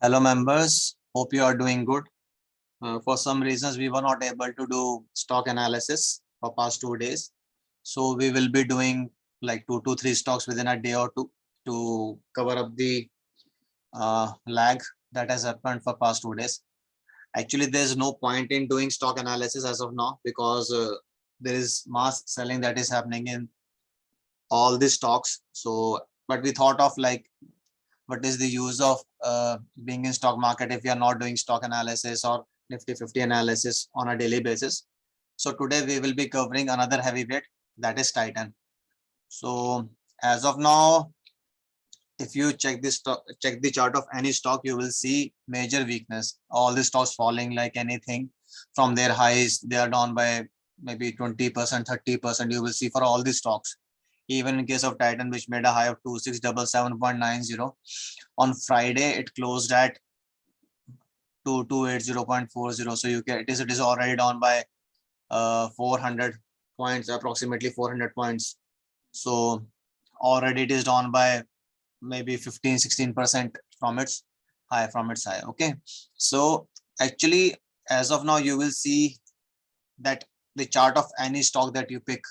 Hello members, hope you are doing good. For some reasons, we were not able to do stock analysis for past 2 days. So we will be doing like 2 to 3 stocks within a day or two to cover up the lag that has happened for past 2 days. Actually, there's no point in doing stock analysis as of now because there is mass selling that is happening in all the stocks. So, but we thought of like what is the use of being in stock market if you are not doing stock analysis or Nifty 50 analysis on a daily basis. So today we will be covering another heavyweight, that is Titan. So as of now, if you check this stock, check the chart of any stock, you will see major weakness. All the stocks falling like anything from their highs. They are down by maybe 20%, 30%. You will see for all the stocks. Even in case of Titan, which made a high of 2677.90. On Friday, it closed at 2280.40. So you can it is already down by 400 points, approximately 400 points. So already it is down by maybe 15-16% from its high. Okay, so actually as of now you will see that the chart of any stock that you pick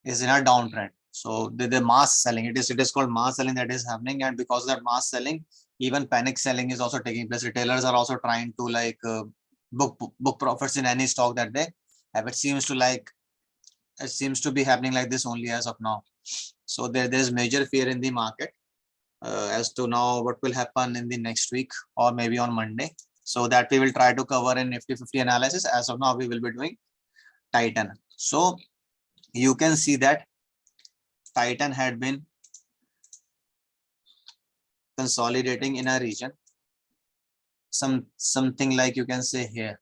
is in a downtrend. So the mass selling, it is called mass selling that is happening, and because of that mass selling, even panic selling is also taking place. Retailers are also trying to like book profits in any stock that they have. It seems to be happening like this only as of now. So there's major fear in the market as to now what will happen in the next week or maybe on Monday. So that we will try to cover in Nifty 50 analysis. As of now, we will be doing Titan. So you can see that Titan had been consolidating in a region, something like you can say here,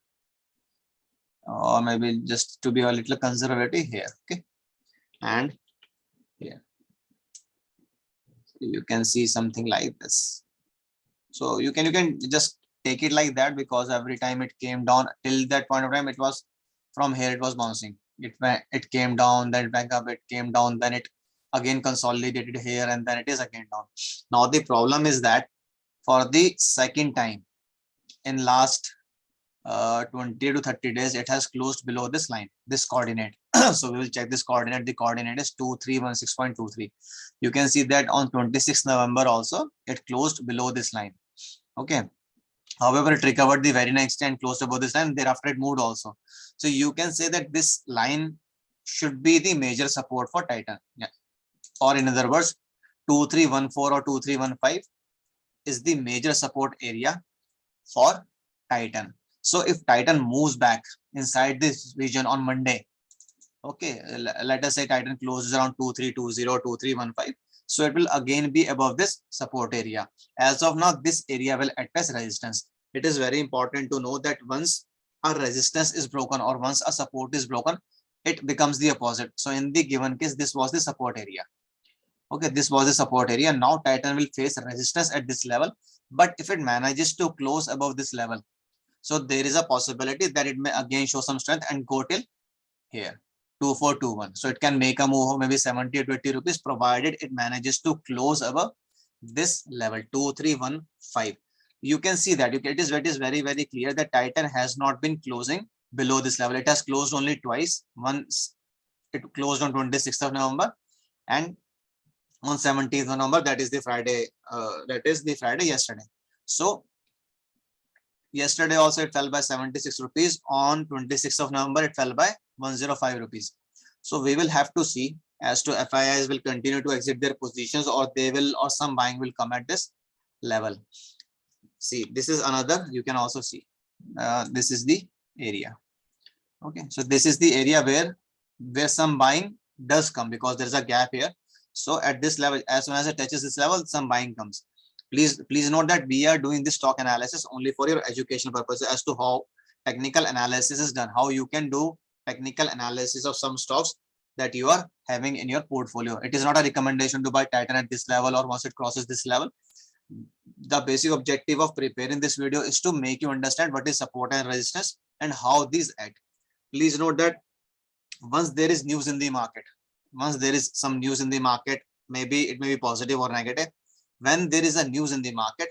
or maybe just to be a little conservative here, okay, and here you can see something like this. So you can just take it like that, because every time it came down till that point of time, it was from here, it was bouncing. It came down, then back up, it came down, then it again consolidated here, and then it is again down. Now the problem is that for the second time in last 20 to 30 days, it has closed below this line, this coordinate. So we will check this coordinate. The coordinate is 2316.23. You can see that on 26th November also it closed below this line. Okay, however, it recovered the very next day and closed above this line. Thereafter it moved also. So you can say that this line should be the major support for Titan. Yeah. Or in other words, 2314 or 2315 is the major support area for Titan. So if Titan moves back inside this region on Monday, okay, let us say Titan closes around 2320, 2315. So it will again be above this support area. As of now, this area will act as resistance. It is very important to know that once a resistance is broken or once a support is broken, it becomes the opposite. So in the given case, this was the support area. Okay, this was the support area. Now Titan will face resistance at this level. But if it manages to close above this level, so there is a possibility that it may again show some strength and go till here, 2421. So it can make a move of maybe 70 to 80 rupees, provided it manages to close above this level, 2315. You can see that it is very, very clear that Titan has not been closing below this level. It has closed only twice. Once it closed on 26th of November, and on 17th of November, that is the Friday, yesterday. So yesterday also it fell by 76 rupees. On 26th of November, it fell by 105 rupees. So we will have to see as to FIIs will continue to exit their positions, or they will, or some buying will come at this level. See, this is another, you can also see, this is the area. Okay, so this is the area where some buying does come, because there's a gap here. So at this level, as soon as it touches this level, some buying comes. Please note that we are doing this stock analysis only for your educational purposes, as to how technical analysis is done, how you can do technical analysis of some stocks that you are having in your portfolio. It is not a recommendation to buy Titan at this level or once it crosses this level. The basic objective of preparing this video is to make you understand what is support and resistance and how these act. Please note that once there is news in the market, once there is some news in the market, maybe it may be positive or negative. When there is a news in the market,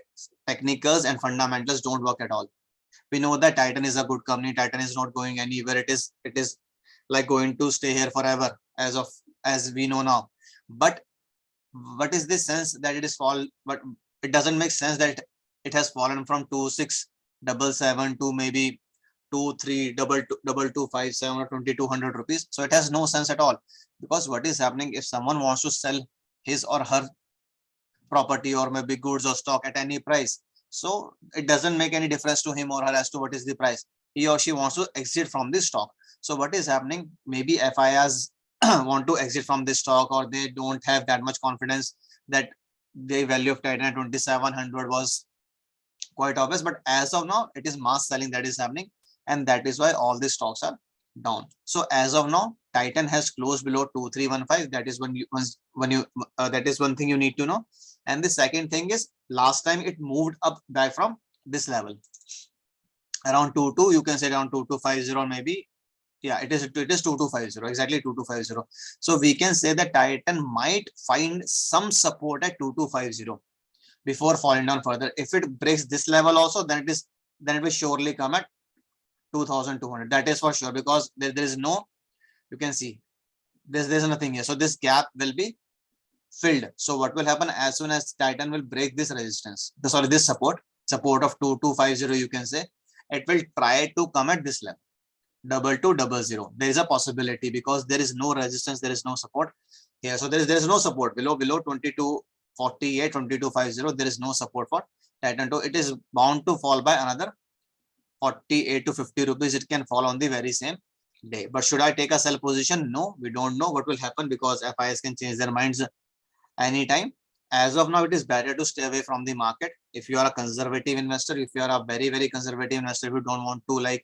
technicals and fundamentals don't work at all. We know that Titan is a good company. Titan is not going anywhere. It is like going to stay here forever as we know now. But what is the sense that it is fall? But it doesn't make sense that it has fallen from 2677 to maybe 232257 or 2200 rupees. So it has no sense at all, because what is happening, if someone wants to sell his or her property or maybe goods or stock at any price, so it doesn't make any difference to him or her as to what is the price. He or she wants to exit from this stock. So what is happening, maybe FIs want to exit from this stock, or they don't have that much confidence that the value of Titan at 2700 was quite obvious. But as of now, it is mass selling that is happening, and that is why all these stocks are down. So as of now, Titan has closed below 2315. That is that is one thing you need to know. And the second thing is, last time it moved up back from this level around 22, you can say around 2250, or maybe, yeah, it is 2250, exactly 2250. So we can say that Titan might find some support at 2250 before falling down further. If it breaks this level also, then it will surely come at 2200. That is for sure, because there is no, you can see there's nothing here. So this gap will be filled. So what will happen, as soon as Titan will break this resistance, this support of 2250, you can say, it will try to come at this level 2200. There is a possibility, because there is no resistance, there is no support here. So there is no support below 2248, 2250. There is no support for Titan 2. It is bound to fall by another 48 to 50 rupees. It can fall on the very same day. But should I take a sell position? No, we don't know what will happen, because FIs can change their minds anytime. As of now, it is better to stay away from the market. If you are a conservative investor, if you are a very, very conservative investor, if you don't want to like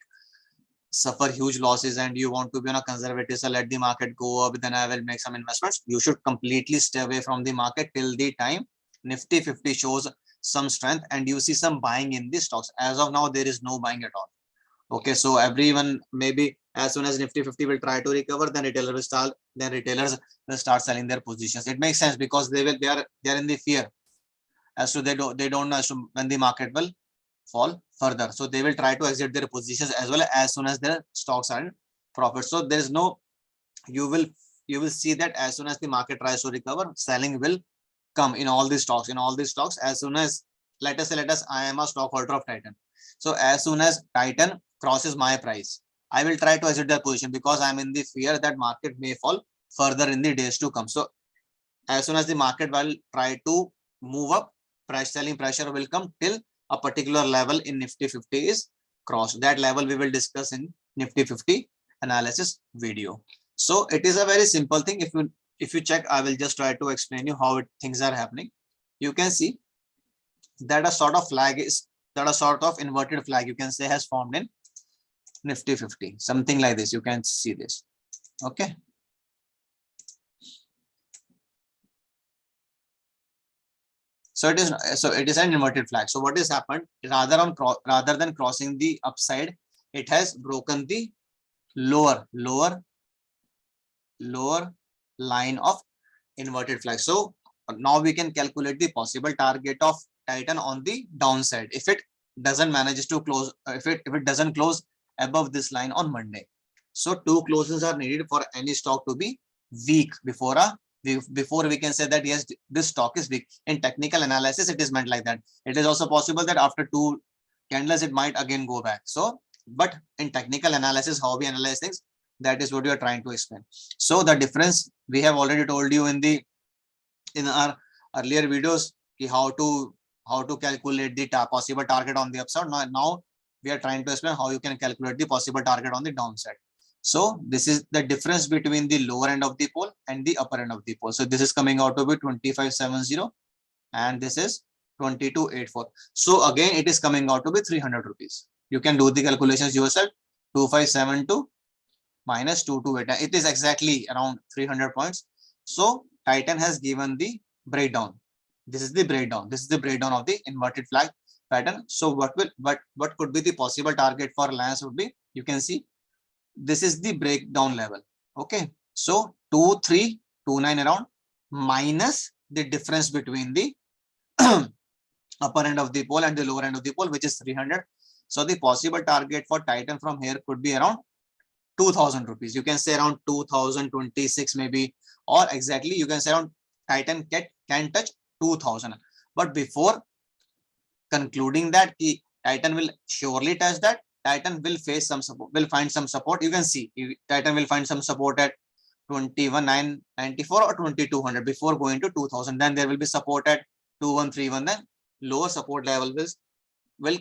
suffer huge losses and you want to be on a conservative, so let the market go up, then I will make some investments, you should completely stay away from the market till the time Nifty 50 shows some strength and you see some buying in the stocks. As of now, there is no buying at all. Okay, so everyone, maybe as soon as Nifty 50 will try to recover, then retailers will start selling their positions. It makes sense, because they are in the fear as to they don't know as to when the market will fall further. So they will try to exit their positions as soon as their stocks are in profit. So there is no, you will see that as soon as the market tries to recover, selling will come in all these stocks. As soon as, let us I am a stockholder of Titan. So as soon as Titan crosses my price, I will try to exit that position, because I'm in the fear that market may fall further in the days to come. So as soon as the market will try to move up, selling pressure will come till a particular level in Nifty 50 is crossed. That level we will discuss in Nifty 50 analysis video. So it is a very simple thing. If you check, I will just try to explain you how things are happening. You can see that a sort of inverted flag, you can say, has formed in Nifty 50, something like this. You can see this. Okay. So it is an inverted flag. So what has happened, rather than crossing the upside, it has broken the lower line of inverted flag. So now we can calculate the possible target of Titan on the downside if it doesn't manage to close, if it doesn't close above this line on Monday. So two closes are needed for any stock to be weak before we can say that yes, this stock is weak. In technical analysis, it is meant like that. It is also possible that after two candles, it might again go back. So, but in technical analysis, how we analyze things, that is what we are trying to explain. So the difference we have already told you in our earlier videos, how to calculate the possible target on the upside. Now we are trying to explain how you can calculate the possible target on the downside. So this is the difference between the lower end of the pole and the upper end of the pole. So this is coming out to be 2570 and this is 2284. So again, it is coming out to be 300 rupees. You can do the calculations yourself. 2572 minus 228. It is exactly around 300 points. So Titan has given the breakdown. This is the breakdown. This is the breakdown of the inverted flag pattern. So what could be the possible target for Reliance would be, you can see, this is the breakdown level. Okay, so 2329 around minus the difference between the upper end of the pole and the lower end of the pole, which is 300. So the possible target for Titan from here could be around 2000 rupees. You can say around 2026 maybe, or exactly you can say around Titan can touch 2000. But before concluding that Titan will surely touch that, Titan will face some support, will find some support. You can see Titan will find some support at 21,994 or 2200 before going to 2000. Then there will be support at 2131. Then lower support levels will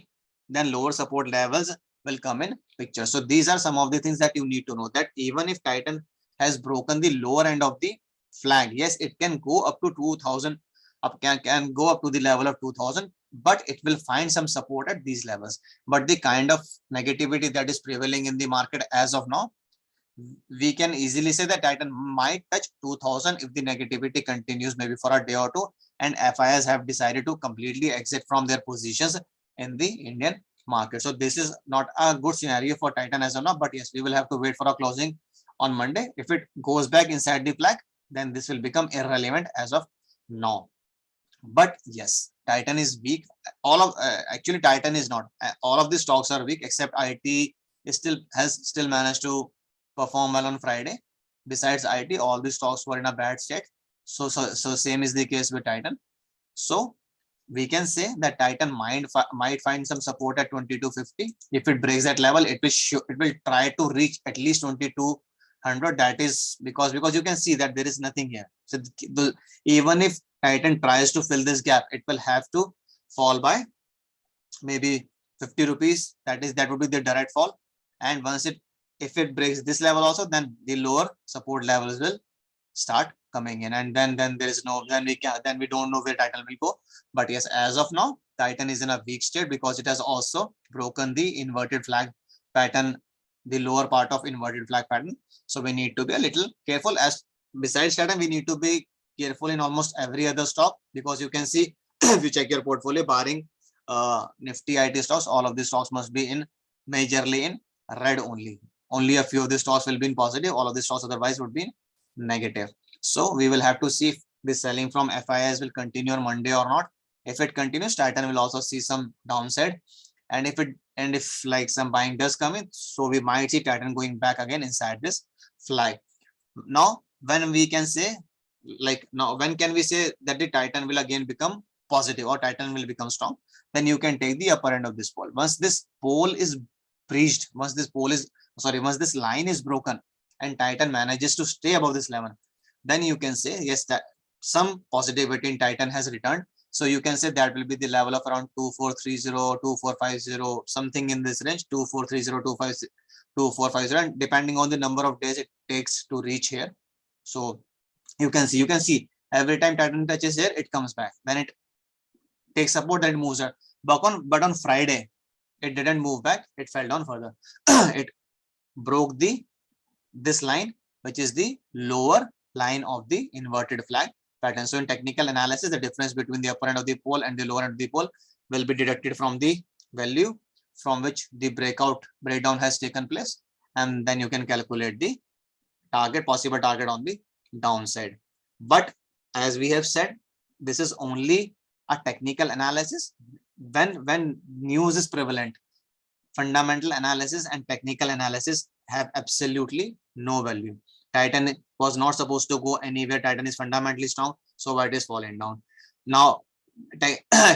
lower support levels will come in picture. So these are some of the things that you need to know, that even if Titan has broken the lower end of the flag, yes, it can go up to 2000, can go up to the level of 2000, but it will find some support at these levels. But the kind of negativity that is prevailing in the market as of now, we can easily say that Titan might touch 2000 if the negativity continues maybe for a day or two, and FIs have decided to completely exit from their positions in the Indian market. So this is not a good scenario for Titan as of now, but yes, we will have to wait for a closing on Monday. If it goes back inside the flag, then this will become irrelevant as of now. But yes, Titan is weak. All of actually Titan is not. All of the stocks are weak except IT has still managed to perform well on Friday. Besides IT, all the stocks were in a bad state. So same is the case with Titan. So we can say that Titan might find some support at 2250. If it breaks that level, it will try to reach at least 2200. That is because you can see that there is nothing here. So even if Titan tries to fill this gap, it will have to fall by maybe 50 rupees. That would be the direct fall. And once if it breaks this level also, then the lower support levels will start coming in, and then there is no, then we don't know where Titan will go. But yes, as of now, Titan is in a weak state because it has also broken the inverted flag pattern, the lower part of inverted flag pattern. So we need to be a little careful. As besides Titan, we need to be careful in almost every other stock, because you can see if you check your portfolio, barring Nifty IT stocks, all of the stocks must be in majorly in red only. Only a few of the stocks will be in positive. All of the stocks otherwise would be in negative. So we will have to see if the selling from FIs will continue on Monday or not. If it continues, Titan will also see some downside. And if like some buying does come in, so we might see Titan going back again inside this flag. Now, when we can say, when can we say that the Titan will again become positive or Titan will become strong? Then you can take the upper end of this pole. Once this pole is breached, once this line is broken and Titan manages to stay above this level, then you can say yes, that some positivity in Titan has returned. So you can say that will be the level of around 2430, 2450, something in this range, 2430, 2450, and depending on the number of days it takes to reach here. So you can see every time Titan touches here, it comes back. Then it takes support, then it moves up. But on Friday, it didn't move back, it fell down further. It broke this line, which is the lower line of the inverted flag pattern. So in technical analysis, the difference between the upper end of the pole and the lower end of the pole will be deducted from the value from which the breakdown has taken place, and then you can calculate the possible target on the downside. But as we have said, this is only a technical analysis. When news is prevalent, fundamental analysis and technical analysis have absolutely no value. Titan was not supposed to go anywhere. Titan is fundamentally strong, so why it is falling down now?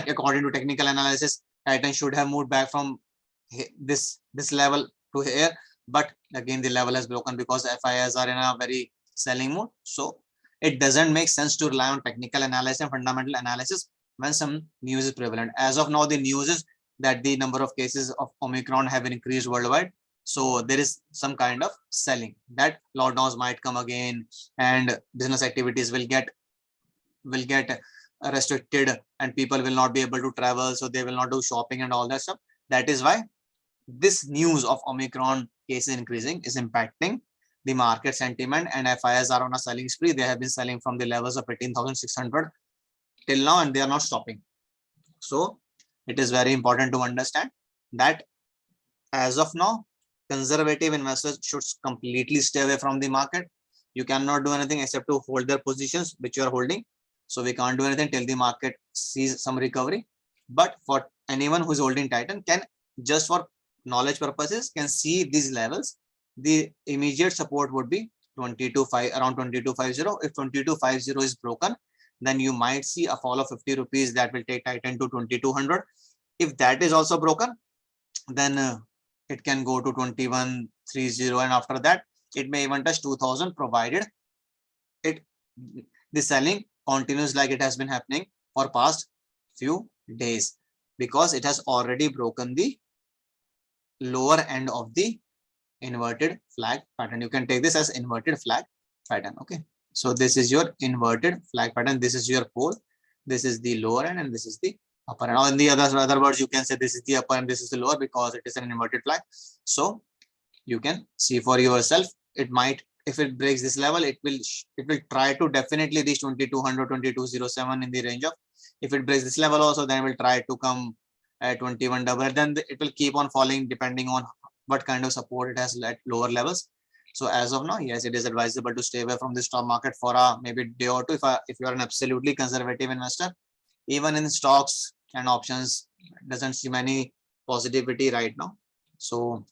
According to technical analysis, Titan should have moved back from this level to here, but again the level has broken because FIs are in a very selling mode. So it doesn't make sense to rely on technical analysis and fundamental analysis when some news is prevalent. As of now, the news is that the number of cases of Omicron have increased worldwide. So there is some kind of selling that lockdowns might come again and business activities will get restricted and people will not be able to travel. So they will not do shopping and all that stuff. That is why this news of Omicron cases increasing is impacting the market sentiment, and FIs are on a selling spree. They have been selling from the levels of 18,600 till now, and they are not stopping. So it is very important to understand that as of now, conservative investors should completely stay away from the market. You cannot do anything except to hold their positions which you are holding. So we can't do anything till the market sees some recovery. But for anyone who is holding Titan can, just for knowledge purposes, can see these levels. The immediate support would be 22.5, around 22.50. If 22.50 is broken, then you might see a fall of 50 rupees that will take Titan to 2200. If that is also broken, then it can go to 21.30, and after that it may even touch 2000, provided it the selling continues like it has been happening for past few days, because it has already broken the lower end of the inverted flag pattern. You can take this as inverted flag pattern. Okay, so this is your inverted flag pattern. This is your pole. This is the lower end and this is the upper end. Or in the other words, you can say this is the upper and this is the lower, because it is an inverted flag. So you can see for yourself. It might, if it breaks this level, it will try to definitely reach 2200, 2207 in the range of. If it breaks this level also, then it will try to come at 21 double. Then it will keep on falling depending on what kind of support it has at lower levels. So as of now, yes, it is advisable to stay away from the stock market for a maybe day or two. If you are an absolutely conservative investor, even in stocks and options, doesn't seem any positivity right now. So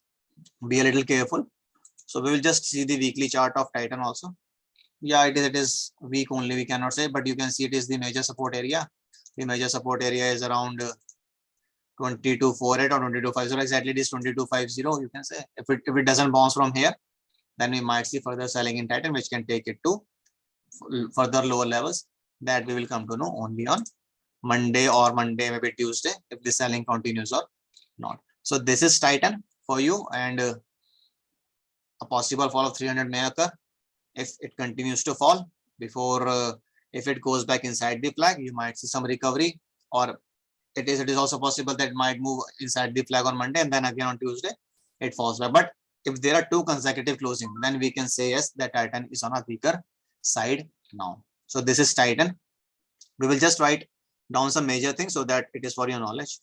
be a little careful. So we will just see the weekly chart of Titan also. Yeah, it is weak only, we cannot say, but you can see it is the major support area. The major support area is around 2248 or 2250. Exactly, it is 2250. You can say if it doesn't bounce from here, then we might see further selling in Titan, which can take it to further lower levels. That we will come to know only on Monday, or Monday maybe Tuesday, if the selling continues or not. So this is Titan for you, and a possible fall of 300 may occur if it continues to fall before. If it goes back inside the flag, you might see some recovery, or it is also possible that it might move inside the flag on Monday, and then again on Tuesday it falls back. But if there are two consecutive closing, then we can say yes, that Titan is on a weaker side now. So this is Titan. We will just write down some major things so that it is for your knowledge.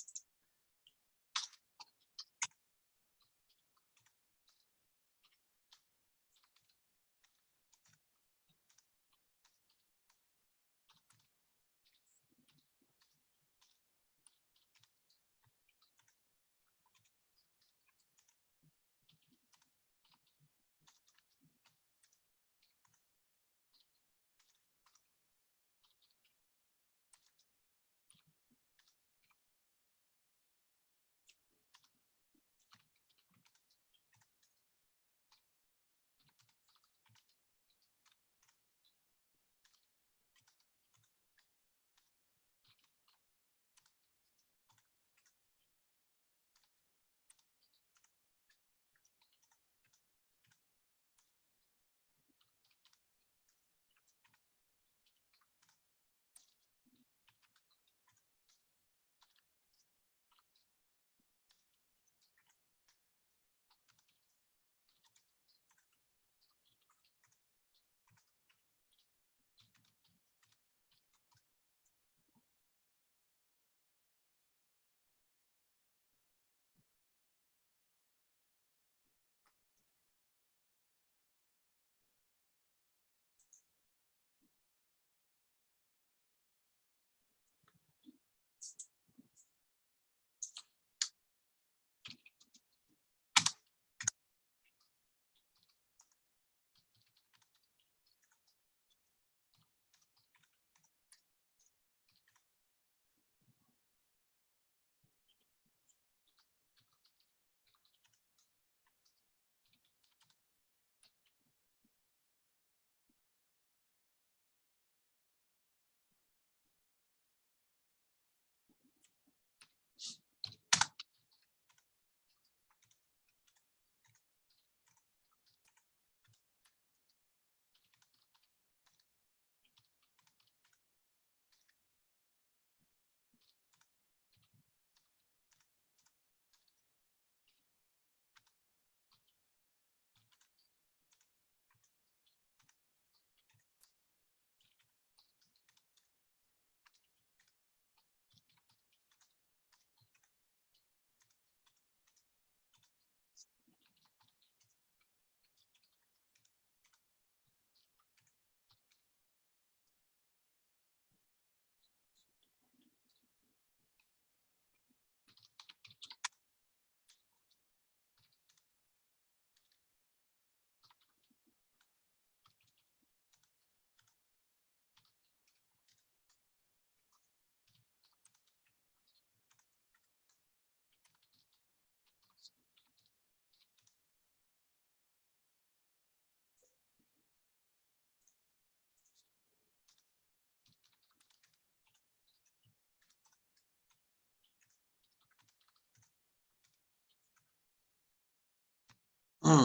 Okay,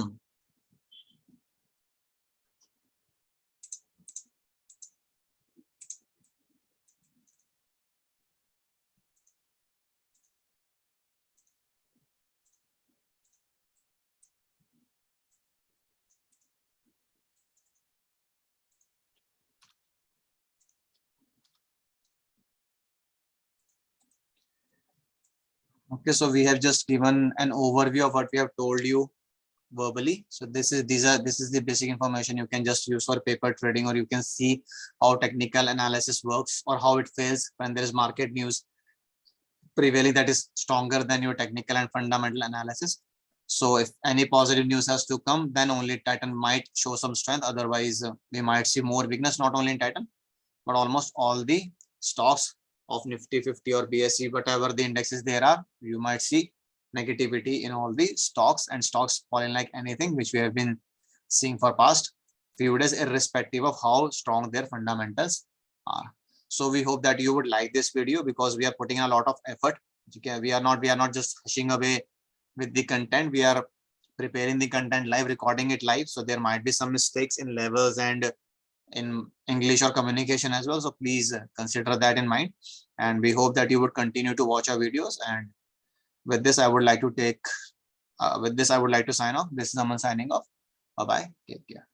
so we have just given an overview of what we have told you verbally. So this is the basic information you can just use for paper trading, or you can see how technical analysis works or how it fails when there is market news prevailing that is stronger than your technical and fundamental analysis. So if any positive news has to come, then only Titan might show some strength. Otherwise, we might see more weakness, not only in Titan, but almost all the stocks of Nifty 50 or BSE, whatever the indexes there are, you might see negativity in all the stocks, and stocks falling like anything, which we have been seeing for past few days, irrespective of how strong their fundamentals are. So we hope that you would like this video, because we are putting a lot of effort. Okay, we are not just hushing away with the content. We are preparing the content live, recording it live. So there might be some mistakes in levels and in English or communication as well. So please consider that in mind. And we hope that you would continue to watch our videos. And with this, I would like to sign off. This is Aman signing off. Bye bye. Take care.